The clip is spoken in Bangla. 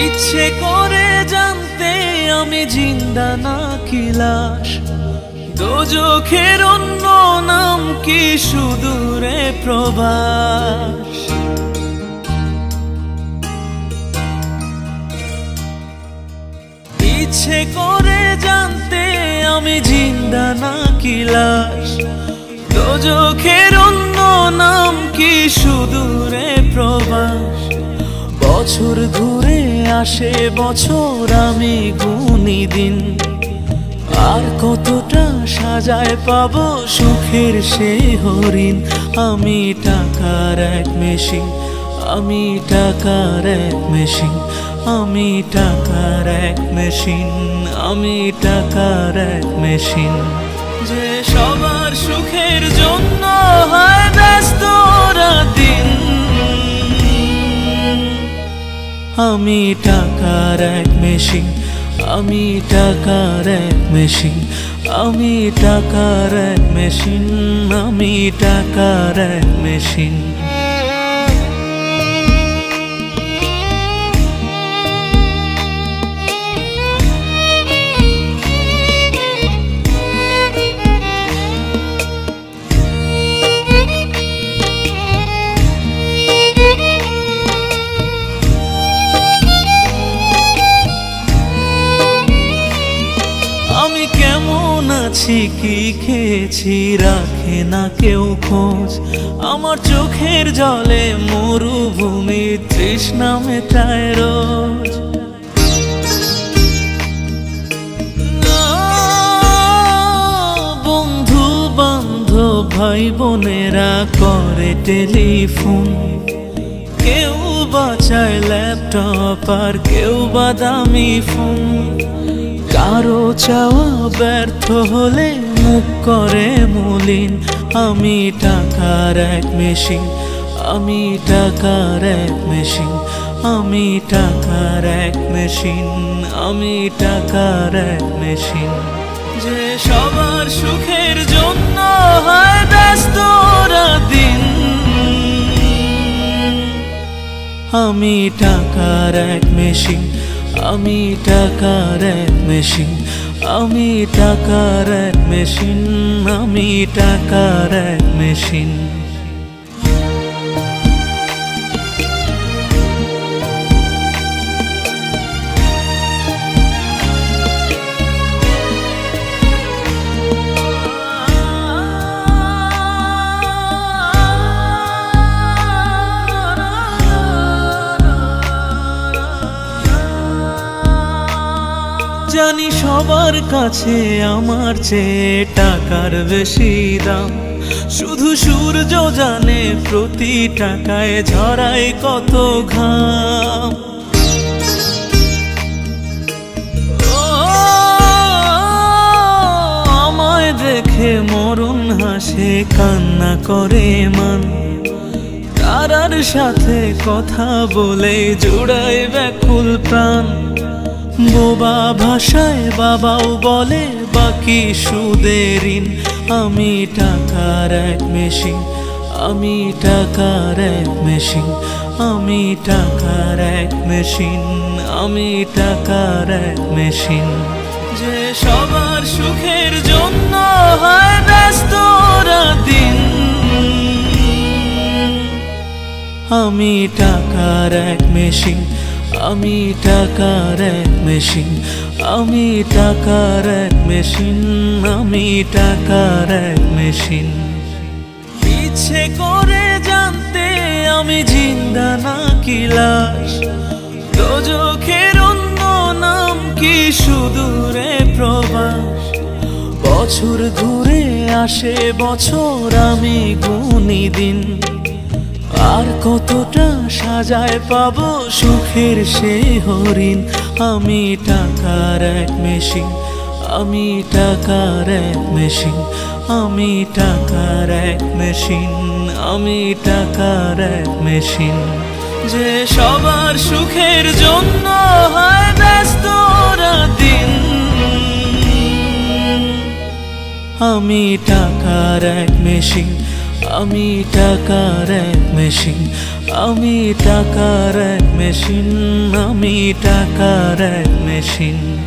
ইচ্ছে করে জানতে আমি জিন্দা নাকি লাশ, দোজখের অন্য নাম কি সুদূরে প্রবাস। ইচ্ছে করে জানতে আমি জিন্দা নাকি লাশ, দোজখের অন্য নাম কি সুদূরে প্রবাস। বছর ঘুরে আসে বছর, আমি গুনি দিন, আর কতটা সাজায় পাবো সুখের সে হরিণ। আমি টাকার এক মেশিন, আমি টাকার এক মেশিন, আমি টাকার এক মেশিন, আমি টাকার এক মেশিন। যে সবার সুখের জন্য হয় ব্যস্ত দিন, আমি টাকার এক মেশিন, আমি টাকার এক মেশিন, আমি টাকার এক মেশিন, আমি টাকার এক মেশিন। আমি কেমন আছি কি খেয়েছি রাখে না কেউ খোঁজ, আমার চোখের জলে মরুভূমি তৃষ্ণা মেটায় রোজ। বন্ধু বান্ধব ভাই বোনেরা করে টেলিফোন, কেউ বাঁচায় ল্যাপটপ আর কেউ বা দামি ফোন। কারো চাওয়া ব্যর্থ হলে মুখ করে মলিন, আমি টাকার এক মেশিন, আমি টাকার এক মেশিন, আমি টাকার এক মেশিন, আমি টাকার এক মেশিন। যে সবার সুখের জন্য হয় ব্যস্ত দিন, আমি টাকার এক মেশিন, আমি টাকার এক মেশিন, আমি টাকার এক মেশিন, আমি টাকার এক মেশিন। জানি সবার কাছে আমার চেয়ে টাকার বেশি দাম, শুধু সূর্য জানে প্রতি টাকায় ঝরায় কত ঘাম। আমায় দেখে মরণ হাসে কান্না করে মান, তারার সাথে কথা বলে জুড়ায় ব্যাকুল প্রাণ। বোবা ভাষায় বাবাও বলে বাকি সুদের ঋণ, আমি টাকার এক মেশিন, আমি টাকার এক মেশিন, আমি টাকার এক মেশিন, আমি টাকার এক মেশিন। যে সবার সুখের জন্য হয় ব্যস্ত দিন, আমি টাকার এক মেশিন, আমি টাকার এক মেশিন, আমি টাকার এক মেশিন, আমি টাকার এক মেশিন। ইচ্ছে করে জানতে আমি জিন্দা নাকি লাশ, দোজখের অন্য নাম কি সুদূরে প্রবাস। বছর ঘুরে আসে বছর, আমি গুনি দিন, আর কতটা সাজায় পাবো সুখের সে হরিণ। আমি টাকার এক মেশিন, আমি টাকার এক মেশিন, আমি টাকার এক মেশিন, আমি টাকার এক মেশিন। যে সবার সুখের জন্য হয় ব্যস্ত দিন, আমি টাকার এক মেশিন, আমি টাকার এক মেশিন, আমি টাকার এক মেশিন, আমি টাকার এক মেশিন।